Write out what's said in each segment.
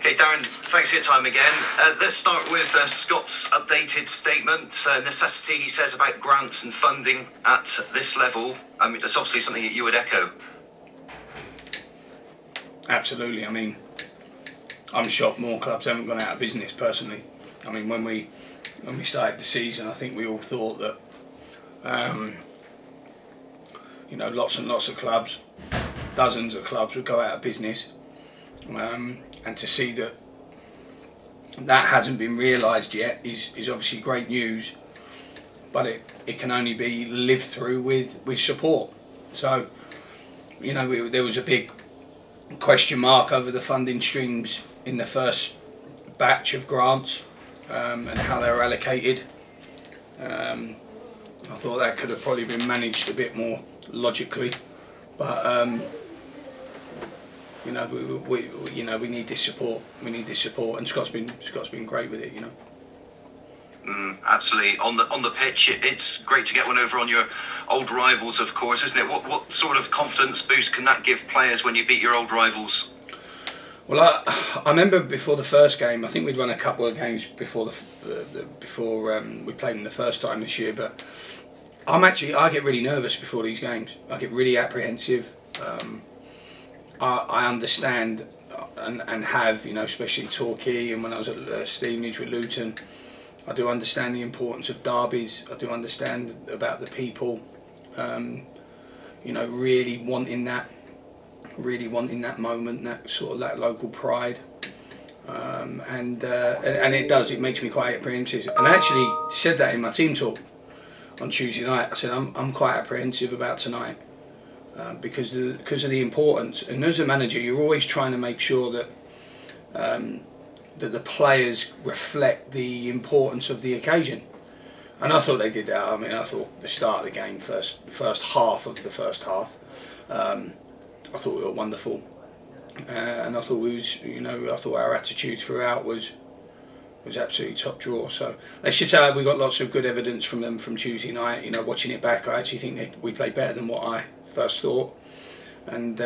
Okay, Darren, thanks for your time again. Let's start with Scott's updated statement. Necessity, he says, about grants and funding at this level. I mean, that's obviously something that you would echo. Absolutely. I mean, I'm shocked more clubs haven't gone out of business, personally. I mean, when we started the season, I think we all thought that, lots and lots of clubs, dozens of clubs would go out of business. And to see that hasn't been realised yet is obviously great news, but it can only be lived through with support. So, there was a big question mark over the funding streams in the first batch of grants and how they were allocated. I thought that could have probably been managed a bit more logically, but we need this support. We need this support, and Scott's been great with it. Absolutely. On the pitch, it's great to get one over on your old rivals, of course, isn't it? What sort of confidence boost can that give players when you beat your old rivals? Well, I remember before the first game. I think we'd run a couple of games before we played them the first time this year. But I get really nervous before these games. I get really apprehensive. I understand and have, especially Torquay, and when I was at Stevenage with Luton, I do understand the importance of derbies. I do understand about the people, really wanting that moment, that sort of that local pride, and it makes me quite apprehensive. And I actually said that in my team talk on Tuesday night. I said I'm quite apprehensive about tonight. Because of the importance, and as a manager, you're always trying to make sure that that the players reflect the importance of the occasion, and I thought they did that. I mean, I thought the start of the game, first half of the first half, I thought we were wonderful, and I thought I thought our attitude throughout was absolutely top drawer. So they should say we got lots of good evidence from them from Tuesday night. Watching it back, I actually think we played better than what I first thought, and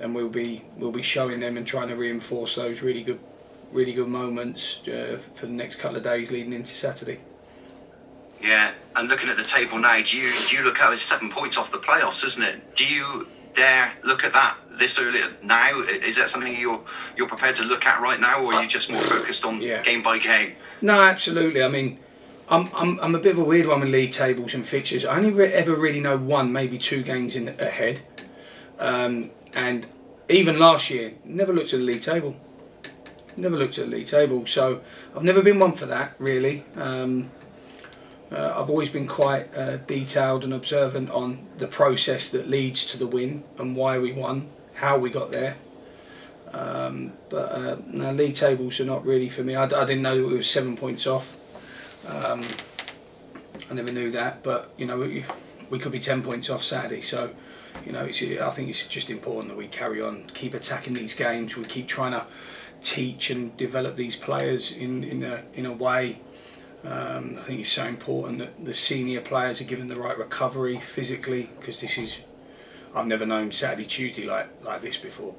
we'll be showing them and trying to reinforce those really good moments for the next couple of days leading into Saturday. Yeah, and looking at the table now, do you look at it as 7 points off the playoffs, isn't it? Do you dare look at that this early now? Is that something you're prepared to look at right now, or are you just more focused on game by game? No, absolutely. I mean, I'm a bit of a weird one with league tables and fixtures. I only ever really know one, maybe two games ahead, and even last year, never looked at the league table. So I've never been one for that, really. I've always been quite detailed and observant on the process that leads to the win and why we won, how we got there. But no, league tables are not really for me. I didn't know that we were 7 points off. I never knew that, but we could be 10 points off Saturday. So I think it's just important that we carry on, keep attacking these games. We keep trying to teach and develop these players in a way. I think it's so important that the senior players are given the right recovery physically, because I've never known Saturday, Tuesday like this before.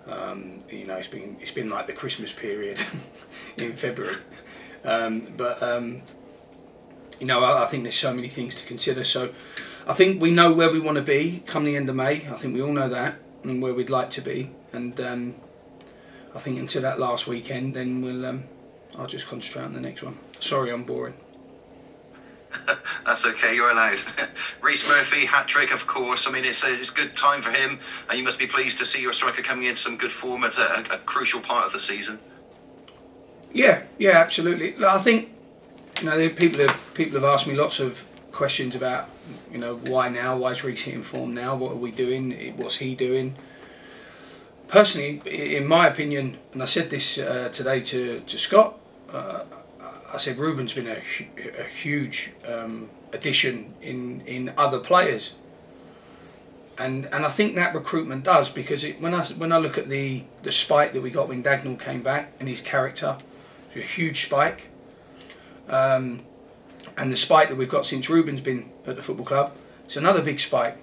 It's been like the Christmas period in February. I think there's so many things to consider. So I think we know where we want to be come the end of May. I think we all know that, and where we'd like to be. And I think until that last weekend, then I'll just concentrate on the next one. Sorry, I'm boring. That's okay, you're allowed. Reece Murphy, hat-trick, of course. I mean, it's a good time for him, and you must be pleased to see your striker coming in some good form at a crucial part of the season. Yeah, absolutely. I think people have asked me lots of questions about why now, why is Reece in form now, what are we doing, what's he doing. Personally, in my opinion, and I said this today to Scott, I said Ruben's been a huge addition in other players, and I think that recruitment does, because when I look at the spike that we got when Dagenham came back and his character, it's a huge spike, and the spike that we've got since Ruben's been at the football club, it's another big spike.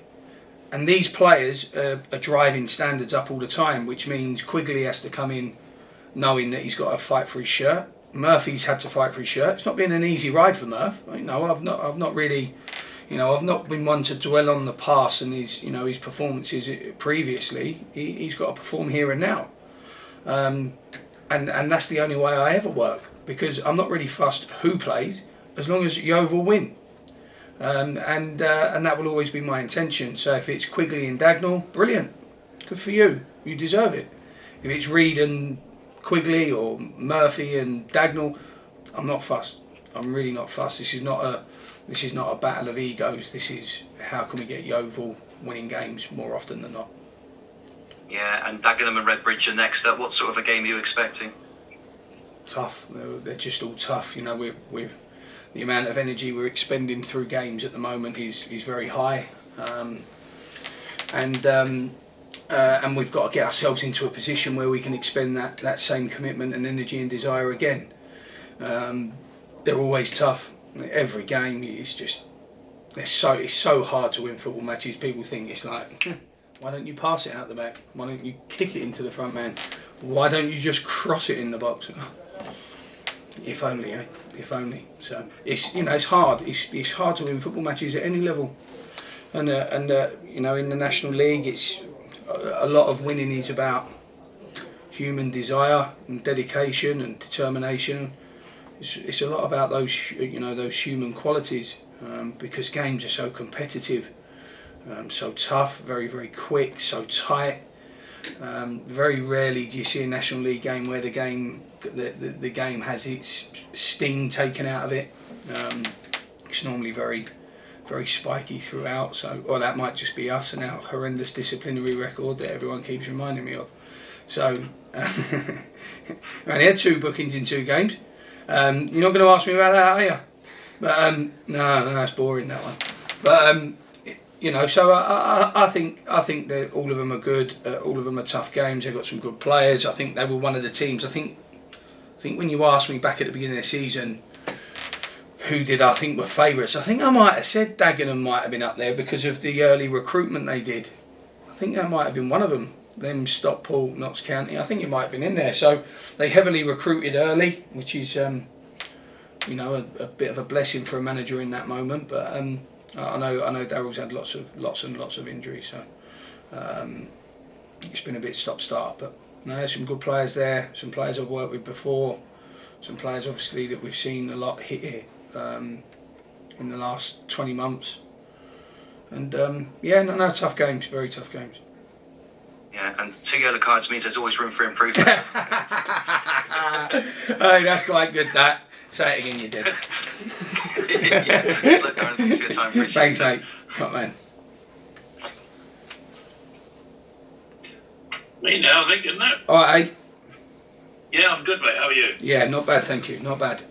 And these players are driving standards up all the time, which means Quigley has to come in knowing that he's got to fight for his shirt. Murphy's had to fight for his shirt. It's not been an easy ride for Murph. I've not really, I've not been one to dwell on the past and his performances previously. He's got to perform here and now, and that's the only way I ever work, because I'm not really fussed who plays as long as Yeovil win, and that will always be my intention. So if it's Quigley and Dagenham, brilliant, good for you. You deserve it. If it's Reed and Quigley or Murphy and Dagenham, I'm not fussed. I'm really not fussed. This is not a battle of egos. This is how can we get Yeovil winning games more often than not. Yeah, and Dagenham and Redbridge are next up. What sort of a game are you expecting? Tough. They're just all tough. We're the amount of energy we're expending through games at the moment is very high, and we've got to get ourselves into a position where we can expend that same commitment and energy and desire again. They're always tough. Every game is just it's so hard to win football matches. People think it's like, why don't you pass it out the back? Why don't you kick it into the front man? Why don't you just cross it in the box? If only, eh? If only. So it's hard. It's hard to win football matches at any level, and in the National League, it's a lot of winning is about human desire and dedication and determination. It's a lot about those human qualities, because games are so competitive, so tough, very very quick, so tight. Very rarely do you see a National League game where the game has its sting taken out of it. It's normally very very spiky throughout, or that might just be us and our horrendous disciplinary record that everyone keeps reminding me of. So I only had 2 bookings in 2 games. You're not going to ask me about that, are you? But no, that's boring, that one. But so I think that all of them are good. All of them are tough games. They've got some good players. I think they were one of the teams. I think when you asked me back at the beginning of the season, who did I think were favourites? I think I might have said Dagenham might have been up there because of the early recruitment they did. I think that might have been one of them. Them, Stockport, Notts County. I think it might have been in there. So they heavily recruited early, which is a bit of a blessing for a manager in that moment. But I know Darrell's had lots and lots of injuries, so it's been a bit stop-start. But there's some good players there. Some players I've worked with before. Some players obviously that we've seen a lot hit here in the last 20 months. And tough games, very tough games. Yeah, and 2 yellow cards means there's always room for improvement. Hey, that's quite good, that. Say it again, you did. Look, Darren, thanks for your time. Appreciate Thanks, mate. Top man. Me now, I think, isn't it? All right, Aid. Yeah, I'm good, mate. How are you? Yeah, not bad, thank you. Not bad.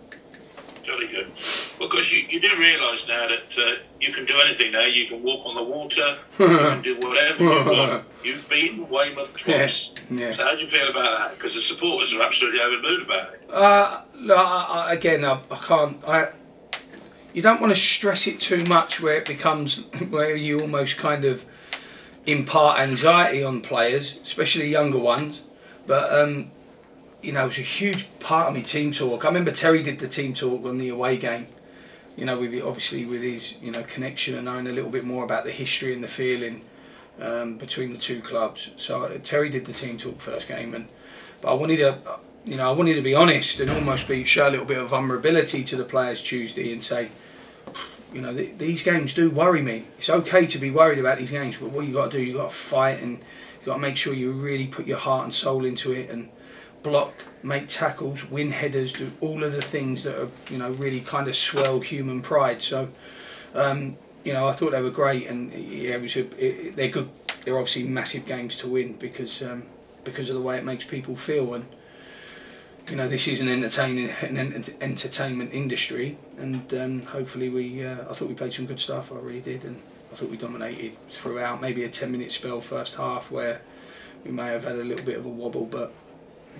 Jolly good. Well, because you do realise now that you can do anything now. You can walk on the water. You can do whatever you want. You've beaten Weymouth twice. Yeah. So how do you feel about that? Because the supporters are absolutely over the moon about it. I can't. You don't want to stress it too much where it becomes where you almost kind of impart anxiety on players, especially younger ones. But it was a huge part of my team talk. I remember Terry did the team talk on the away game. With his connection and knowing a little bit more about the history and the feeling between the 2 clubs. So Terry did the team talk first game, but I wanted to be honest and almost show a little bit of vulnerability to the players Tuesday and say, these games do worry me. It's okay to be worried about these games, but what you got to do, you got to fight and you got to make sure you really put your heart and soul into it and block, make tackles, win headers, do all of the things that are really kind of swell human pride. So I thought they were great, and they're good. They're obviously massive games to win because of the way it makes people feel. And this is an entertainment industry, and hopefully I thought we played some good stuff. I really did, and I thought we dominated throughout. Maybe a 10-minute spell first half where we may have had a little bit of a wobble, but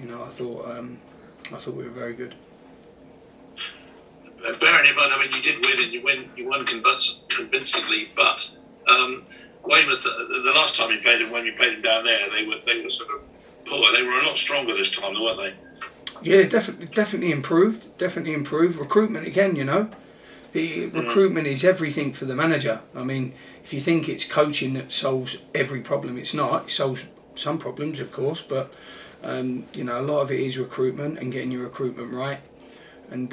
I thought we were very good. Bearing in mind, you did win, and you won convincingly. But Weymouth, the last time you played them, when you played them down there, they were sort of poor. They were a lot stronger this time, weren't they? Yeah, definitely improved. Definitely improved. Recruitment again, you know. The recruitment is everything for the manager. I mean, if you think it's coaching that solves every problem, it's not. It solves some problems, of course, but you know, a lot of it is recruitment and getting your recruitment right. And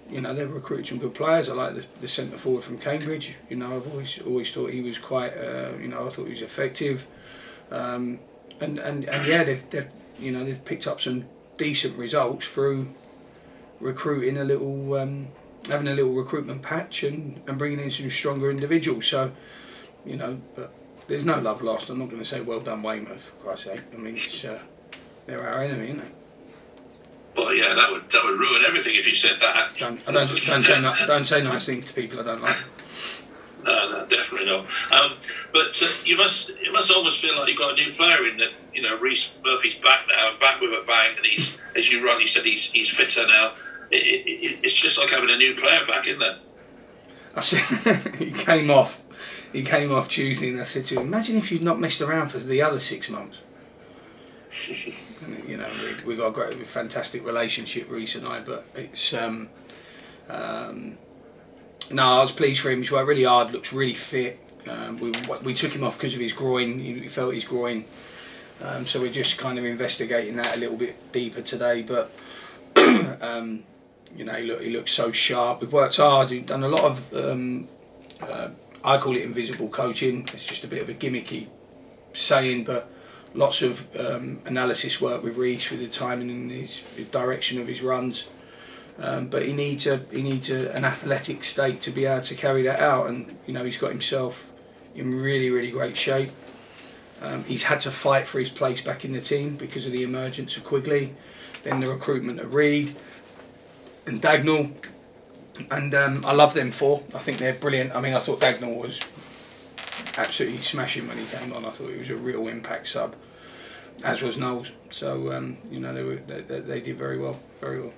you know, they've recruited some good players. I like the centre forward from Cambridge. You know, I've always thought he was quite. You know, I thought he was effective. And yeah, they've picked up some decent results through recruiting having a little recruitment patch and bringing in some stronger individuals. So, you know, but there's no love lost. I'm not going to say well done Weymouth, for Christ's sake. I mean, they're our enemy, aren't they? Well, yeah, that would ruin everything if you said that. Don't say nice things to people I don't like. No, definitely not. But it must almost feel like you've got a new player in that. You know, Reece Murphy's back now, and back with a bang, and he's, as you rightly said, he's fitter now. It's just like having a new player back, isn't it? I said he came off Tuesday, and I said to him, "Imagine if you'd not messed around for the other 6 months." And, you know, we got a fantastic relationship, Reece and I. But it's no, I was pleased for him. He's worked really hard, looks really fit. We took him off because of his groin. He felt his groin, so we're just kind of investigating that a little bit deeper today. But you know, he looks so sharp. We've worked hard. We've done a lot of I call it invisible coaching. It's just a bit of a gimmicky saying, but lots of analysis work with Reece, with the timing and his direction of his runs. But he needs an athletic state to be able to carry that out, and you know, he's got himself in really, really great shape. He's had to fight for his place back in the team because of the emergence of Quigley, then the recruitment of Reed and Dagenham, and I love them four. I think they're brilliant. I mean, I thought Dagenham was absolutely smashing when he came on. I thought he was a real impact sub, as was Knowles. So you know, they did very well, very well.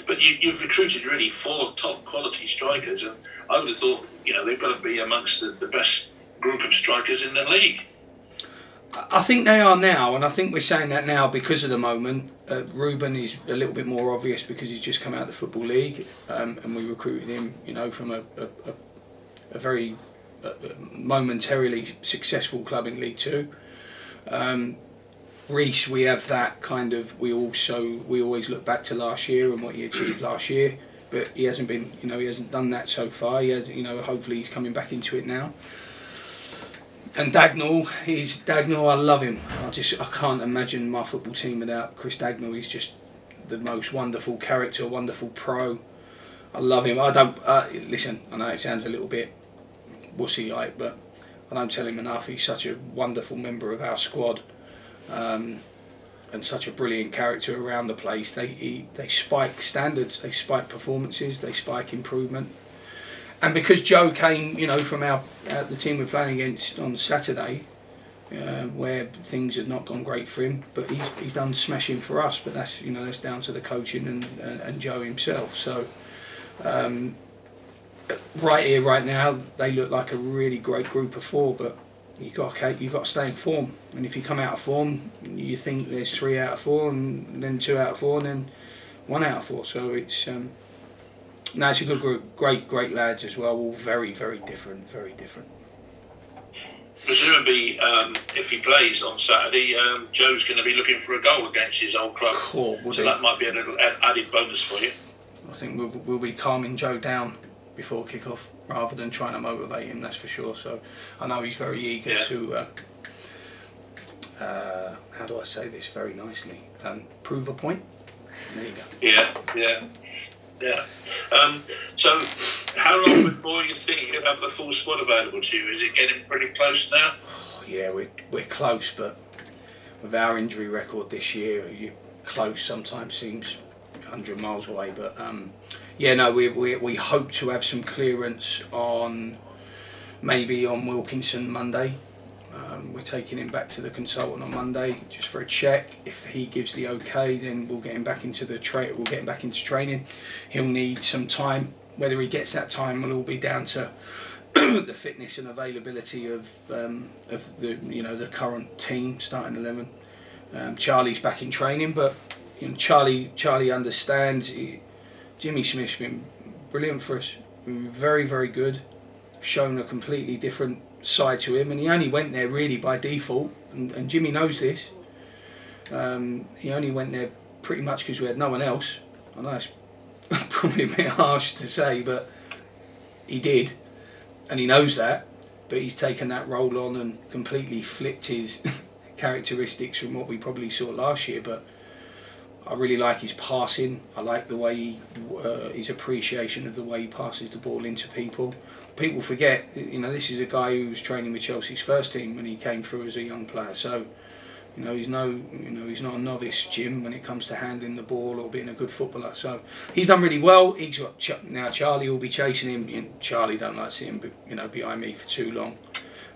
But you've recruited really 4 top quality strikers, and I would have thought, you know, they've got to be amongst the best group of strikers in the league. I think they are now, and I think we're saying that now because of the moment. Ruben is a little bit more obvious because he's just come out of the Football League, and we recruited him, you know, from a very momentarily successful club in League Two. Reece, we have that kind of. We always look back to last year and what he achieved last year, but he hasn't been. You know, he hasn't done that so far. He has. You know, hopefully he's coming back into it now. And Dagenham. I love him. I can't imagine my football team without Chris Dagenham. He's just the most wonderful character, wonderful pro. I love him. I don't listen. I know it sounds a little bit wussy-like, but I don't tell him enough. He's such a wonderful member of our squad. And such a brilliant character around the place. They spike standards, they spike performances, they spike improvement. And because Joe came, you know, from the team we're playing against on Saturday, where things had not gone great for him, but he's done smashing for us. But that's, you know, that's down to the coaching and Joe himself. So right here, right now, they look like a really great group of 4, but. You got to stay in form, and if you come out of form, you think there's 3 out of 4, and then 2 out of 4, and then 1 out of 4. So it's it's a good group, great lads as well, all very, very different, very different. Presumably, if he plays on Saturday, Joe's going to be looking for a goal against his old club, so that might be a little added bonus for you. I think we'll be calming Joe down before kick-off rather than trying to motivate him, that's for sure. So I know he's very eager to how do I say this very nicely, prove a point. There you go. Yeah. So how long before you think you'll have the full squad available to you? Is it getting pretty close now? Oh, yeah, we're close, but with our injury record this year, close sometimes seems 100 miles away, but we hope to have some clearance on Wilkinson Monday. We're taking him back to the consultant on Monday just for a check. If he gives the okay, then we'll get him back into training. He'll need some time. Whether he gets that time will all be down to the fitness and availability of the current team starting 11. Charlie's back in training, but Charlie understands. Jimmy Smith's been brilliant for us. Been very, very good. Shown a completely different side to him, and he only went there really by default. And Jimmy knows this. He only went there pretty much because we had no one else. I know it's probably a bit harsh to say, but he did, and he knows that. But he's taken that role on and completely flipped his characteristics from what we probably saw last year. But I really like his passing. I like the way his appreciation of the way he passes the ball into people. People forget, this is a guy who was training with Chelsea's first team when he came through as a young player. So, he's not a novice, Jim, when it comes to handling the ball or being a good footballer. So he's done really well. He's got now Charlie will be chasing him. Charlie don't like seeing him, behind me for too long.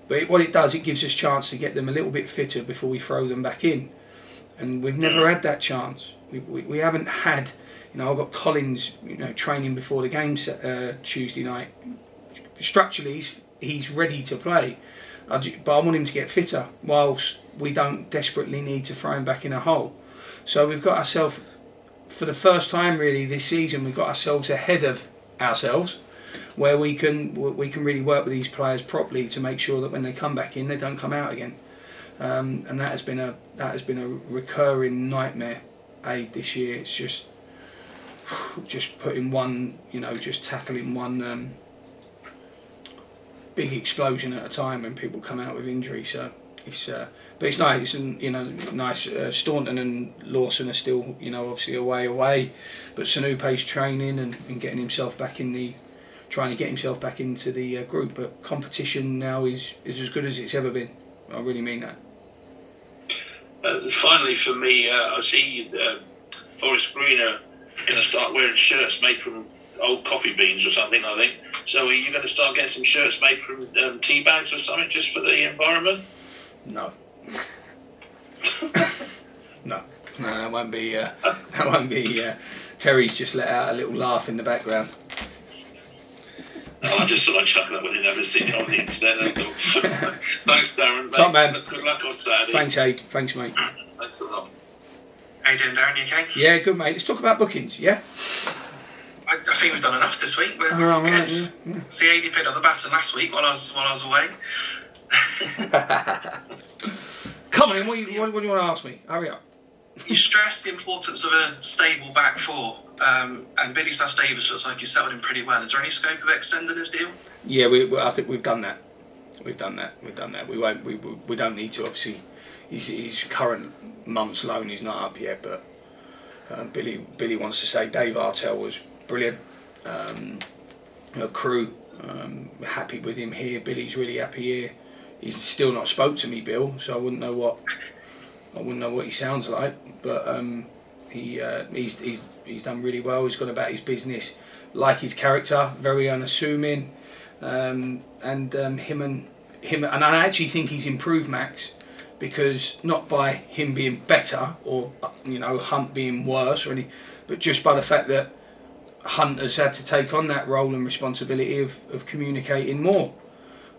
But what it does, it gives us a chance to get them a little bit fitter before we throw them back in. And we've never had that chance. We haven't had, I've got Collins, training before the game Tuesday night. Structurally, he's ready to play, but I want him to get fitter whilst we don't desperately need to throw him back in a hole. So we've got ourselves, for the first time really this season, we've got ourselves ahead of ourselves, where we can really work with these players properly to make sure that when they come back in, they don't come out again. And that has been a recurring nightmare this year. It's just putting one, just tackling one big explosion at a time when people come out with injury. So it's but it's nice, and nice. Staunton and Lawson are still obviously away, but Sanupe's training and getting himself back trying to get himself back into the group. But competition now is as good as it's ever been. I really mean that. Finally, for me, I see Forest Green are going to start wearing shirts made from old coffee beans or something, I think. So are you going to start getting some shirts made from tea bags or something just for the environment? No. No, that won't be. That won't be. Terry's just let out a little laugh in the background. I just thought I'd chuck that when you never seen it on the internet, that's all. Thanks, Darren. Top man. Good luck on Saturday. Thanks, Aid. Thanks, mate. Thanks a lot. How you doing, Darren? You okay? Yeah, good, mate. Let's talk about bookings, yeah? I think we've done enough this week. We're All good. right, yeah. See, AD played on the baton last week while I was away. Come on, what do you want to ask me? Hurry up. You stressed the importance of a stable back four, and Billy Davis looks like he's settled in pretty well. Is there any scope of extending his deal? Yeah, I think we've done that. We've done that. We won't. We don't need to. Obviously, his current month's loan is not up yet, but Billy wants to say Dave Artell was brilliant. Crew, happy with him here. Billy's really happy here. He's still not spoke to me, Bill, so I wouldn't know what he sounds like. But he's done really well. He's gone about his business like his character, very unassuming. And I actually think he's improved, Max, because not by him being better or Hunt being worse or anything, but just by the fact that Hunt has had to take on that role and responsibility of communicating more,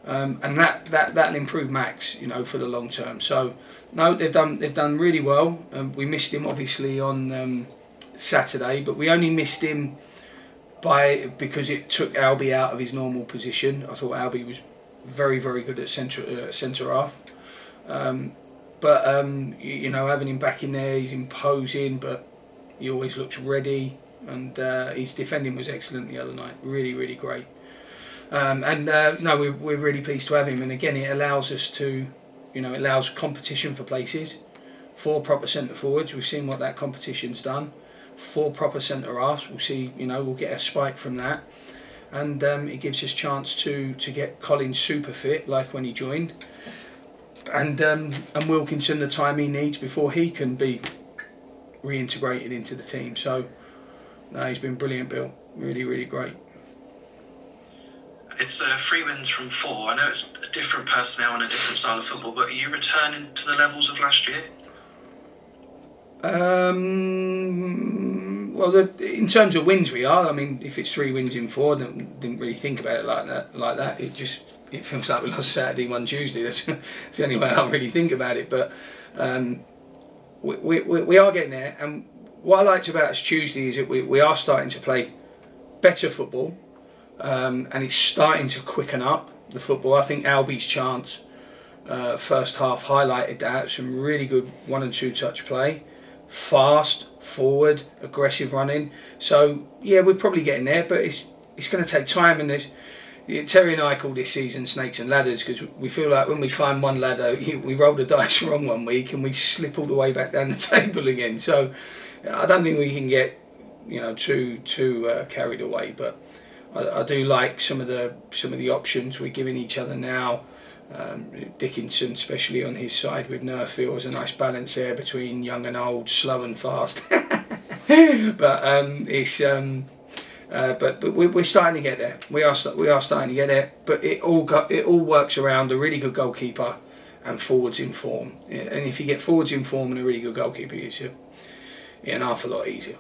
and that'll improve Max, for the long term. So no, they've done really well. We missed him obviously on Saturday, but we only missed him because it took Albie out of his normal position. I thought Albie was very, very good at centre half, but having him back in there, he's imposing, but he always looks ready, and his defending was excellent the other night. Really, really great. We're really pleased to have him, and again, it allows us to, it allows competition for places. 4 proper centre forwards. We've seen what that competition's done. 4 proper centre halves. We'll see. We'll get a spike from that, and it gives us chance to get Collins super fit, like when he joined, and Wilkinson the time he needs before he can be reintegrated into the team. So, no, he's been brilliant, Bill. Really, really great. It's 3 wins from 4. I know it's a different personnel and a different style of football, but are you returning to the levels of last year? Well, in terms of wins, we are. I mean, if it's 3 wins in 4, then didn't really think about it like that. It feels like we lost Saturday, won Tuesday. That's the only way I really think about it. But we are getting there, and what I liked about us Tuesday is that we are starting to play better football, and it's starting to quicken up the football. I think Albie's chance first half highlighted that. Some really good 1 and 2 touch play, fast, forward, aggressive running. So yeah, we're probably getting there, but it's going to take time. And Terry and I call this season snakes and ladders, because we feel like when we climb one ladder, we roll the dice wrong one week and we slip all the way back down the table again. So I don't think we can get too carried away, but I do like some of the options we're giving each other now. Dickinson, especially on his side with Nerfield, was a nice balance there between young and old, slow and fast. But we're starting to get there. We are starting to get there. But it all works around a really good goalkeeper and forwards in form. And if you get forwards in form and a really good goalkeeper, it's an awful lot easier.